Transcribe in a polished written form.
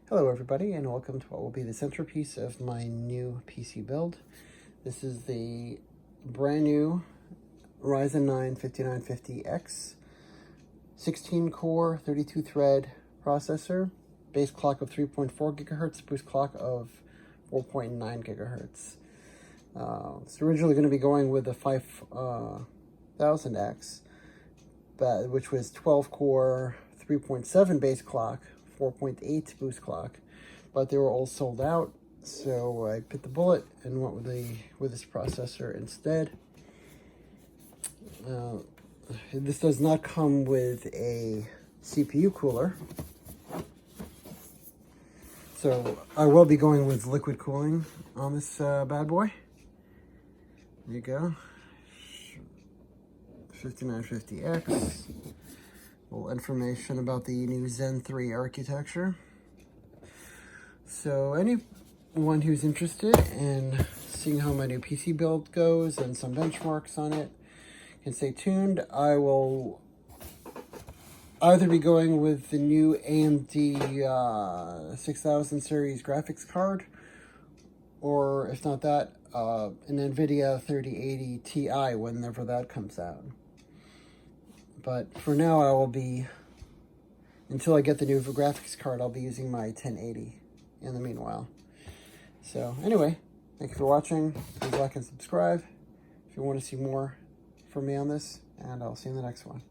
Hello everybody, and welcome to what will be the centerpiece of my new PC build. This is the brand new Ryzen 9 5950X 16 core 32 thread processor, base clock of 3.4 gigahertz, boost clock of 4.9 gigahertz. It's originally going to be going with the 5000X, which was 12 core 3.7 base clock, 4.8 boost clock, but they were all sold out, so I bit the bullet and went with this processor instead. This does not come with a CPU cooler, so I will be going with liquid cooling on this bad boy. There you go, 5950X. A little information about the new Zen 3 architecture. So anyone who's interested in seeing how my new PC build goes and some benchmarks on it can stay tuned. I will either be going with the new AMD 6000 series graphics card, or if not that, an NVIDIA 3080 Ti whenever that comes out. But for now, I will be, until I get the new graphics card, I'll be using my 1080 in the meanwhile. So anyway, thank you for watching. Please like and subscribe if you want to see more from me on this, and I'll see you in the next one.